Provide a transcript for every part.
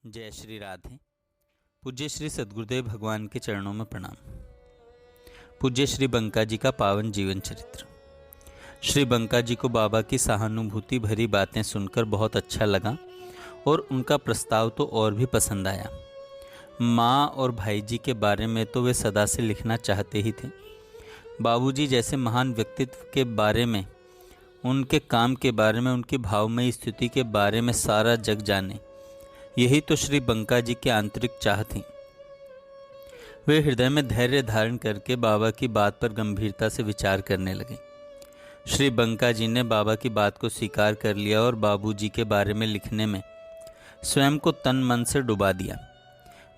जय श्री राधे। पूज्य श्री सद्गुरुदेव भगवान के चरणों में प्रणाम। पूज्य श्री बंका जी का पावन जीवन चरित्र। श्री बंका जी को बाबा की सहानुभूति भरी बातें सुनकर बहुत अच्छा लगा और उनका प्रस्ताव तो और भी पसंद आया। माँ और भाई जी के बारे में तो वे सदा से लिखना चाहते ही थे। बाबूजी जैसे महान व्यक्तित्व के बारे में, उनके काम के बारे में, उनकी भावमयी स्थिति के बारे में सारा जग जाने, यही तो श्री बंका जी की आंतरिक चाह थी। वे हृदय में धैर्य धारण करके बाबा की बात पर गंभीरता से विचार करने लगे। श्री बंका जी ने बाबा की बात को स्वीकार कर लिया और बाबूजी के बारे में लिखने में स्वयं को तन मन से डुबा दिया।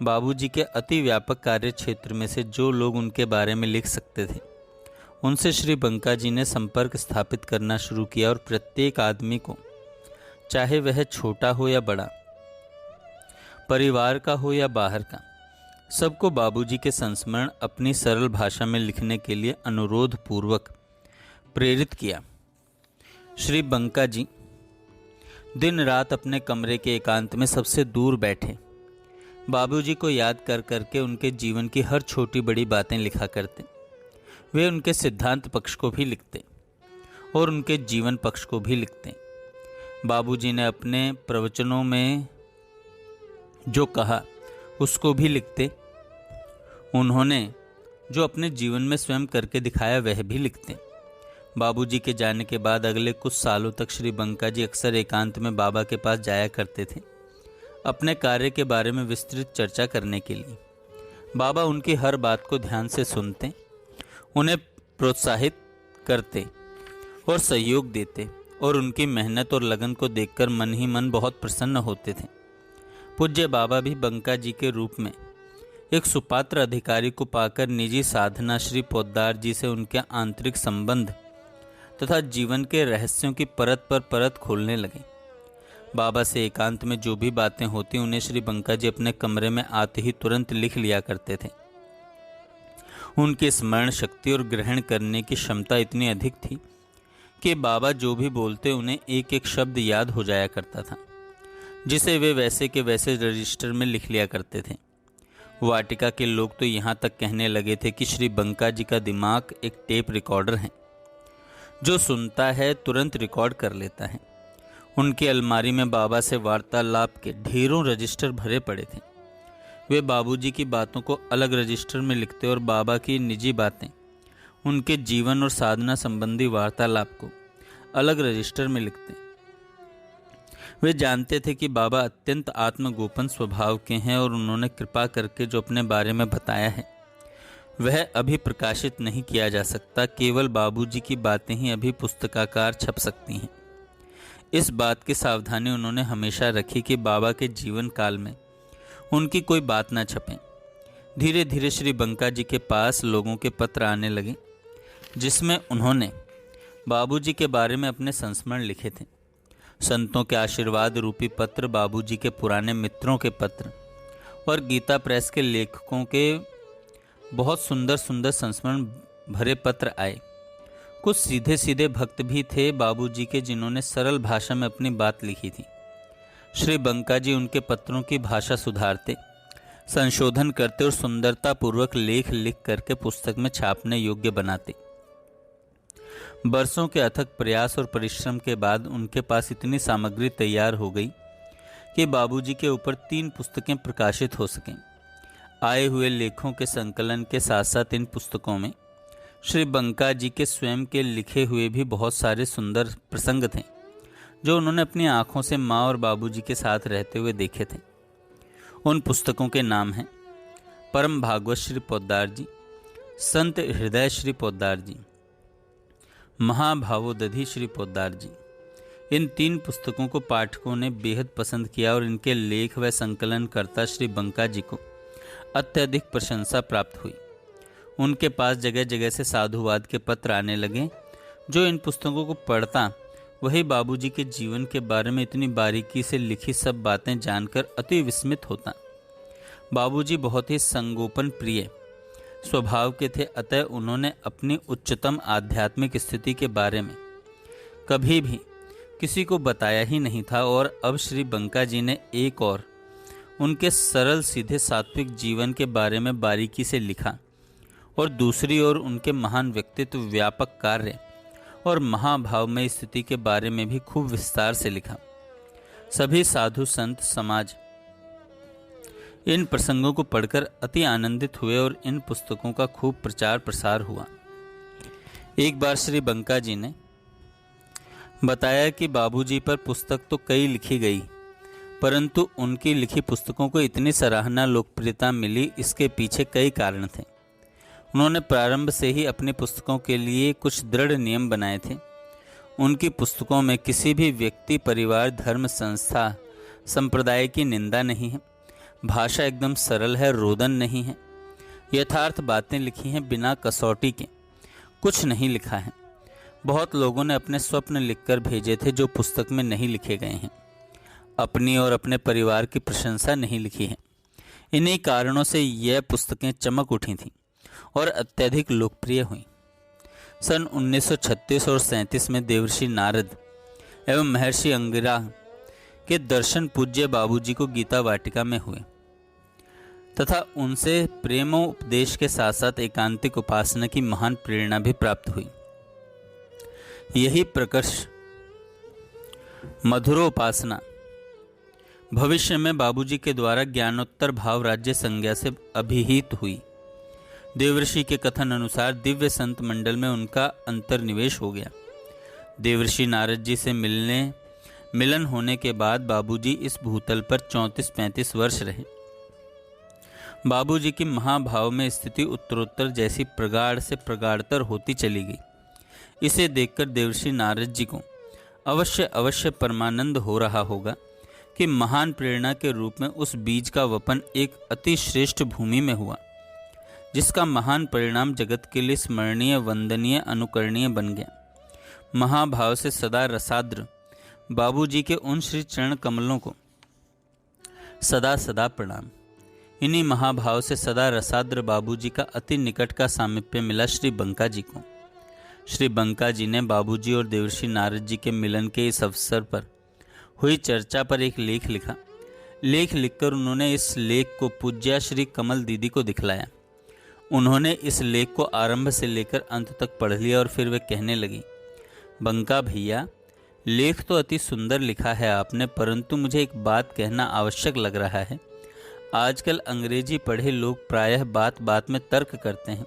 बाबूजी के अति व्यापक कार्य क्षेत्र में से जो लोग उनके बारे में लिख सकते थे, उनसे श्री बंका जी ने संपर्क स्थापित करना शुरू किया और प्रत्येक आदमी को, चाहे वह छोटा हो या बड़ा, परिवार का हो या बाहर का, सबको बाबूजी के संस्मरण अपनी सरल भाषा में लिखने के लिए अनुरोध पूर्वक प्रेरित किया। श्री बंका जी दिन रात अपने कमरे के एकांत में सबसे दूर बैठे बाबूजी को याद कर करके उनके जीवन की हर छोटी बड़ी बातें लिखा करते। वे उनके सिद्धांत पक्ष को भी लिखते और उनके जीवन पक्ष को भी लिखते। बाबूजी ने अपने प्रवचनों में जो कहा उसको भी लिखते। उन्होंने जो अपने जीवन में स्वयं करके दिखाया वह भी लिखते। बाबूजी के जाने के बाद अगले कुछ सालों तक श्री बंका जी अक्सर एकांत में बाबा के पास जाया करते थे, अपने कार्य के बारे में विस्तृत चर्चा करने के लिए। बाबा उनकी हर बात को ध्यान से सुनते, उन्हें प्रोत्साहित करते और सहयोग देते और उनकी मेहनत और लगन को देखकर मन ही मन बहुत प्रसन्न होते थे। पूज्य बाबा भी बंका जी के रूप में एक सुपात्र अधिकारी को पाकर निजी साधना श्री पोद्दार जी से उनके आंतरिक संबंध तथा जीवन के रहस्यों की परत पर परत खोलने लगे। बाबा से एकांत में जो भी बातें होती उन्हें श्री बंका जी अपने कमरे में आते ही तुरंत लिख लिया करते थे। उनकी स्मरण शक्ति और ग्रहण करने की क्षमता इतनी अधिक थी कि बाबा जो भी बोलते उन्हें एक एक शब्द याद हो जाया करता था, जिसे वे वैसे के वैसे रजिस्टर में लिख लिया करते थे। वाटिका के लोग तो यहाँ तक कहने लगे थे कि श्री बंका जी का दिमाग एक टेप रिकॉर्डर है, जो सुनता है तुरंत रिकॉर्ड कर लेता है। उनकी अलमारी में बाबा से वार्तालाप के ढेरों रजिस्टर भरे पड़े थे। वे बाबूजी की बातों को अलग रजिस्टर में लिखते और बाबा की निजी बातें, उनके जीवन और साधना संबंधी वार्तालाप को अलग रजिस्टर में लिखते। वे जानते थे कि बाबा अत्यंत आत्मगोपन स्वभाव के हैं और उन्होंने कृपा करके जो अपने बारे में बताया है वह अभी प्रकाशित नहीं किया जा सकता। केवल बाबूजी की बातें ही अभी पुस्तकाकार छप सकती हैं। इस बात की सावधानी उन्होंने हमेशा रखी कि बाबा के जीवन काल में उनकी कोई बात ना छपे। धीरे धीरे श्री बंका जी के पास लोगों के पत्र आने लगे, जिसमें उन्होंने बाबूजी के बारे में अपने संस्मरण लिखे थे। संतों के आशीर्वाद रूपी पत्र, बाबूजी के पुराने मित्रों के पत्र और गीता प्रेस के लेखकों के बहुत सुंदर सुंदर संस्मरण भरे पत्र आए। कुछ सीधे सीधे भक्त भी थे बाबूजी के, जिन्होंने सरल भाषा में अपनी बात लिखी थी। श्री बंका जी उनके पत्रों की भाषा सुधारते, संशोधन करते और सुंदरतापूर्वक लेख लिख करके पुस्तक में छापने योग्य बनाते। बरसों के अथक प्रयास और परिश्रम के बाद उनके पास इतनी सामग्री तैयार हो गई कि बाबूजी के ऊपर 3 पुस्तकें प्रकाशित हो सकें। आए हुए लेखों के संकलन के साथ साथ इन पुस्तकों में श्री बंका जी के स्वयं के लिखे हुए भी बहुत सारे सुंदर प्रसंग थे, जो उन्होंने अपनी आंखों से माँ और बाबूजी के साथ रहते हुए देखे थे। उन पुस्तकों के नाम हैं परम भागवत श्री पोद्दार जी, संत हृदय श्री पोद्दार जी, महाभावोदधि श्री पोद्दार जी। इन 3 पुस्तकों को पाठकों ने बेहद पसंद किया और इनके लेख व संकलनकर्ता श्री बंका जी को अत्यधिक प्रशंसा प्राप्त हुई। उनके पास जगह जगह से साधुवाद के पत्र आने लगे। जो इन पुस्तकों को पढ़ता वही बाबूजी के जीवन के बारे में इतनी बारीकी से लिखी सब बातें जानकर अति विस्मित होता। बाबूजी बहुत ही संगोपन प्रिय स्वभाव के थे, अतः उन्होंने अपनी उच्चतम आध्यात्मिक स्थिति के बारे में कभी भी किसी को बताया ही नहीं था। और अब श्री बंका जी ने एक और उनके सरल सीधे सात्विक जीवन के बारे में बारीकी से लिखा और दूसरी ओर उनके महान व्यक्तित्व, व्यापक कार्य और महाभावमय स्थिति के बारे में भी खूब विस्तार से लिखा। सभी साधु संत समाज इन प्रसंगों को पढ़कर अति आनंदित हुए और इन पुस्तकों का खूब प्रचार प्रसार हुआ। एक बार श्री बंका जी ने बताया कि बाबूजी पर पुस्तक तो कई लिखी गई, परंतु उनकी लिखी पुस्तकों को इतनी सराहना लोकप्रियता मिली, इसके पीछे कई कारण थे। उन्होंने प्रारंभ से ही अपनी पुस्तकों के लिए कुछ दृढ़ नियम बनाए थे। उनकी पुस्तकों में किसी भी व्यक्ति, परिवार, धर्म, संस्था, संप्रदाय की निंदा नहीं है। भाषा एकदम सरल है, रोदन नहीं है। यथार्थ बातें लिखी हैं, बिना कसौटी के कुछ नहीं लिखा है। बहुत लोगों ने अपने स्वप्न लिखकर भेजे थे जो पुस्तक में नहीं लिखे गए हैं। अपनी और अपने परिवार की प्रशंसा नहीं लिखी है। इन्हीं कारणों से यह पुस्तकें चमक उठी थीं और अत्यधिक लोकप्रिय हुईं। सन 1936 और 37 में देवर्षि नारद एवं महर्षि अंगिरा के दर्शन पूज्य बाबूजी को गीता वाटिका में हुए तथा उनसे प्रेमोपदेश के साथ साथ एकांतिक उपासना की महान प्रेरणा भी प्राप्त हुई। यही प्रकर्ष मधुरोपासना भविष्य में बाबूजी के द्वारा ज्ञानोत्तर भाव राज्य संज्ञा से अभिहित हुई। देवर्षि के कथन अनुसार दिव्य संत मंडल में उनका अंतर्निवेश हो गया। देवर्षि नारद जी से मिलन होने के बाद बाबूजी इस भूतल पर 34-35 वर्ष रहे। बाबूजी की महाभाव में स्थिति उत्तरोत्तर जैसी प्रगाढ़ से प्रगाढ़तर होती चली गई। इसे देखकर देवर्षि नारद जी को अवश्य परमानंद हो रहा होगा कि महान प्रेरणा के रूप में उस बीज का वपन एक अति श्रेष्ठ भूमि में हुआ, जिसका महान परिणाम जगत के लिए स्मरणीय, वंदनीय, अनुकरणीय बन गया। महाभाव से सदा रसाद्र बाबूजी के उन श्री चरण कमलों को सदा सदा प्रणाम। इन्हीं महाभाव से सदा रसाद्र बाबूजी का अति निकट का सामीप्य मिला श्री बंका जी को। श्री बंका जी ने बाबूजी और देवर्षि नारद जी के मिलन के इस अवसर पर हुई चर्चा पर एक लेख लिखा। लेख लिखकर उन्होंने इस लेख को पूज्या श्री कमल दीदी को दिखलाया। उन्होंने इस लेख को आरंभ से लेकर अंत तक पढ़ लिया और फिर वे कहने लगी, बंका भैया, लेख तो अति सुंदर लिखा है आपने, परंतु मुझे एक बात कहना आवश्यक लग रहा है। आजकल अंग्रेजी पढ़े लोग प्रायः बात बात में तर्क करते हैं।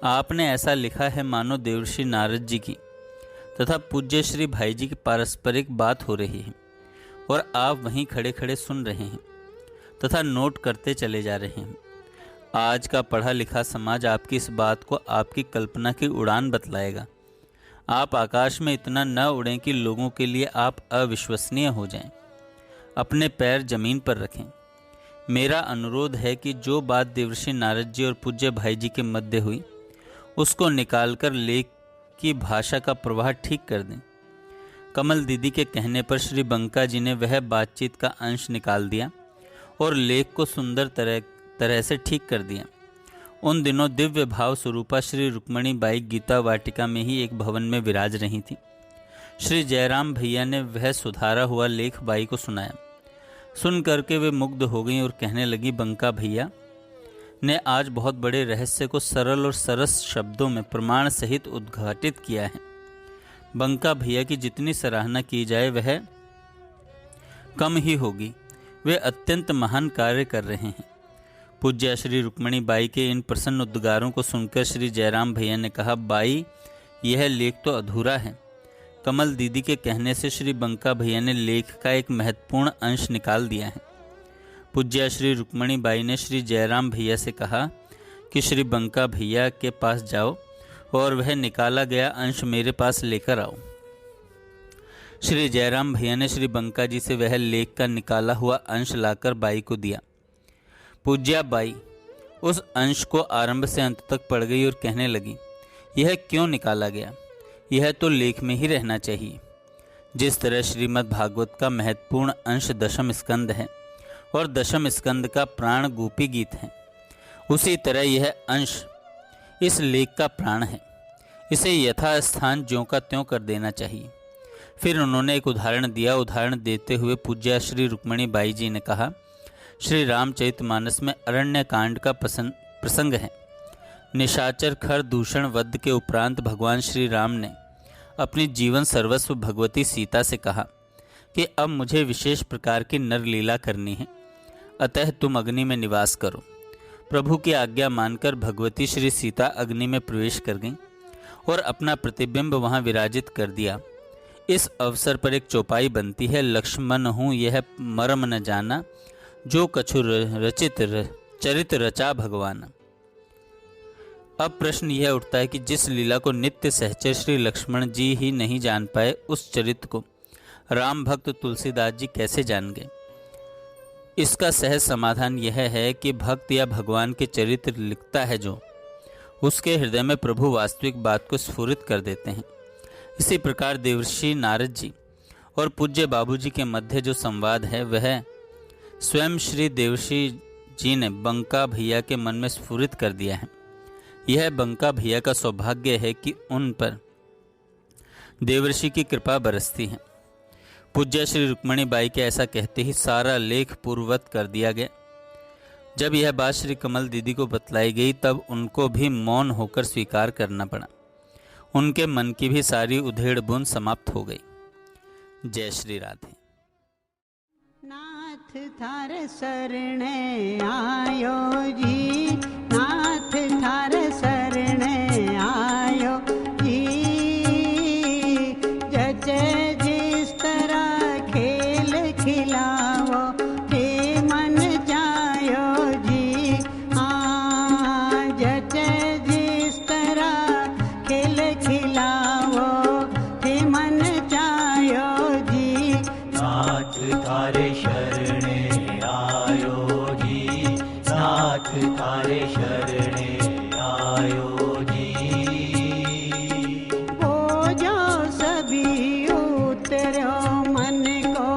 आपने ऐसा लिखा है मानो देवर्षि नारद जी की तथा पूज्य श्री भाई जी की पारस्परिक बात हो रही है और आप वहीं खड़े खड़े सुन रहे हैं तथा नोट करते चले जा रहे हैं। आज का पढ़ा लिखा समाज आपकी इस बात को आपकी कल्पना की उड़ान बतलाएगा। आप आकाश में इतना न उड़ें कि लोगों के लिए आप अविश्वसनीय हो जाएं। अपने पैर जमीन पर रखें। मेरा अनुरोध है कि जो बात देवर्षि नारद जी और पूज्य भाई जी के मध्य हुई उसको निकालकर लेख की भाषा का प्रवाह ठीक कर दें। कमल दीदी के कहने पर श्री बंका जी ने वह बातचीत का अंश निकाल दिया और लेख को सुंदर तरह से ठीक कर दिया। उन दिनों दिव्य भाव स्वरूपा श्री रुक्मणी बाई गीता वाटिका में ही एक भवन में विराज रही थी। श्री जयराम भैया ने वह सुधारा हुआ लेख बाई को सुनाया। सुन करके वे मुग्ध हो गईं और कहने लगी, बंका भैया ने आज बहुत बड़े रहस्य को सरल और सरस शब्दों में प्रमाण सहित उद्घाटित किया है। बंका भैया की जितनी सराहना की जाए वह कम ही होगी। वे अत्यंत महान कार्य कर रहे हैं। पूज्य श्री रुक्मणी बाई के इन प्रसन्न उद्गारों को सुनकर श्री जयराम भैया ने कहा, बाई यह लेख तो अधूरा है। कमल दीदी के कहने से श्री बंका भैया ने लेख का एक महत्वपूर्ण अंश निकाल दिया है। पूज्य श्री रुक्मणी बाई ने श्री जयराम भैया से कहा कि श्री बंका भैया के पास जाओ और वह निकाला गया अंश मेरे पास लेकर आओ। श्री जयराम भैया ने श्री बंका जी से वह लेख का निकाला हुआ अंश लाकर बाई को दिया। पूज्या बाई उस अंश को आरंभ से अंत तक पढ़ गई और कहने लगी, यह क्यों निकाला गया? यह तो लेख में ही रहना चाहिए। जिस तरह श्रीमद् भागवत का महत्वपूर्ण अंश दशम स्कंद है और दशम स्कंद का प्राण गोपी गीत है, उसी तरह यह अंश इस लेख का प्राण है। इसे यथास्थान ज्यों का त्यों कर देना चाहिए। फिर उन्होंने एक उदाहरण दिया। उदाहरण देते हुए पूज्या श्री रुक्मणी बाई जी ने कहा, श्री रामचरितमानस में अरण्य कांड का प्रसंग है। निशाचर खर दूषण वध के उपरांत भगवान श्री राम ने अपनी जीवन सर्वस्व भगवती सीता से कहा कि अब मुझे विशेष प्रकार की नर लीला करनी है, अतः तुम अग्नि में निवास करो। प्रभु की आज्ञा मानकर भगवती श्री सीता अग्नि में प्रवेश कर गईं और अपना प्रतिबिंब वहां विराजित कर दिया। इस अवसर पर एक चौपाई बनती है, लक्ष्मण हूँ यह मर्म न जाना, जो कछु रचित चरित रचा भगवान। अब प्रश्न यह उठता है कि जिस लीला को नित्य सहचर श्री लक्ष्मण जी ही नहीं जान पाए, उस चरित्र को राम भक्त तुलसीदास जी कैसे जान गए। इसका सहज समाधान यह है कि भक्त या भगवान के चरित्र लिखता है जो, उसके हृदय में प्रभु वास्तविक बात को स्फुरित कर देते हैं। इसी प्रकार देवर्षि नारद जी और पूज्य बाबूजी के मध्य जो संवाद है वह स्वयं श्री देवर्षि जी ने बंका भैया के मन में स्फुरित कर दिया है। यह बंका भैया का सौभाग्य है कि उन पर देवर्षि की कृपा बरसती है। पूज्य श्री रुक्मणी बाई के ऐसा कहते ही सारा लेख पूर्ववत कर दिया गया। जब यह बात श्री कमल दीदी को बतलाई गई तब उनको भी मौन होकर स्वीकार करना पड़ा। उनके मन की भी सारी उधेड़ बुन समाप्त हो गई। जय श्री राधे। नाथ थार शरणे आयो जी, नाथ थार शरणे आयो जी, जचे जिस तरह खेल खिलाओ ते मन जायो जी। हाँ, जचे जिस तरह खेल खिलाओ ते मन जायो जी। नाथ थारे शरणे आयो जी, नाथ थारे शरणे आयो जी। हो जाओ सभी उतरो मन को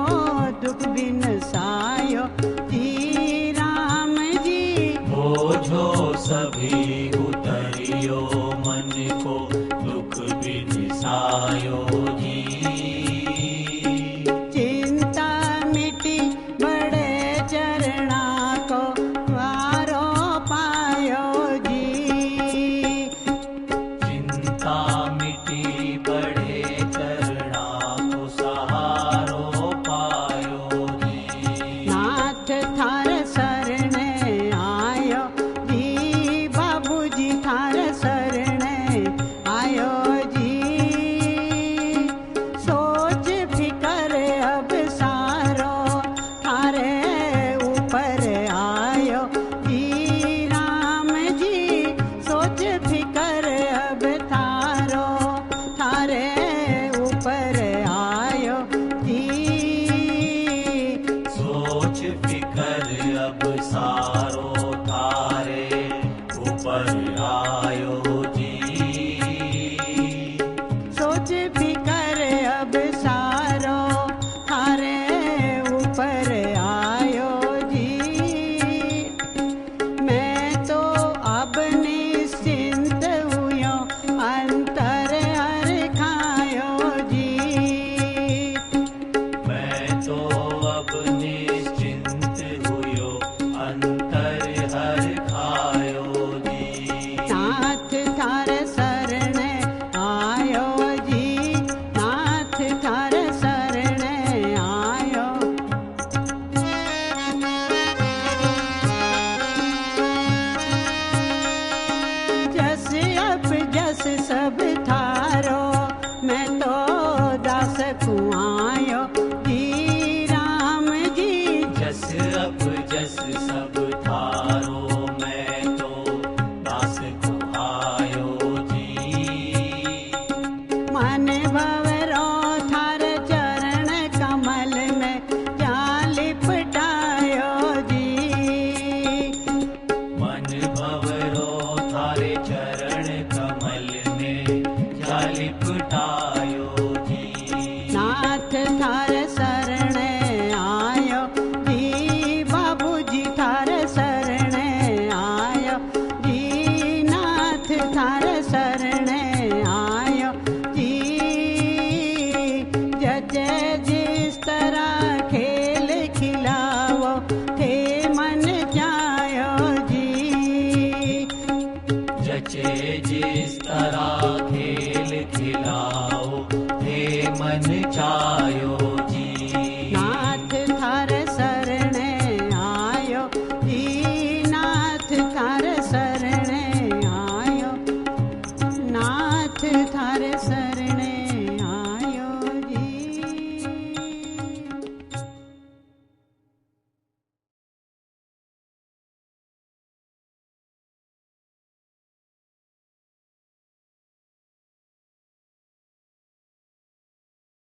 दुख बिन सायो जी राम जी। हो जो सभी उतरियो मन को दुख बिनसायो जी। चिंता मिटी बड़े चरणा को वारो पायो जी। चिंता मिटी बड़े चरणा को सहारो पायो जी। नाथ थार शरणे आयो जी, बाबूजी थार शरणे आयो जी। सोच फिकर अब सारो थारे ऊपर आयो जी राम जी। सोच फिकर अब थारो थारे ऊपर आयो जी। सोच फिकर अब सारो थारे ऊपर आयो जी। सोच फिकर अब सारो थारे ऊपर आयो जी। मैं तो अब निश्चिंत हुयो अंतर हर खायो जी। मैं तो अब निश्चिंत हुयो अंतर हर खायो जी। नाथ थार शरणे आयो जी, नाथ थार शरणे आयो। जस अब जस सब थारो, मैं तो दास कुआयो जी राम जी। जस अब जस सब थारो, मैं तो दास को आयो जी। मन भवरो थार चरण कमल में जा लिपटायो जी। मन भवरो थारे चरण कमल में जा लिपटायो जी। नाथ थार शरणे आयो जी, बाबूजी थार मन चायो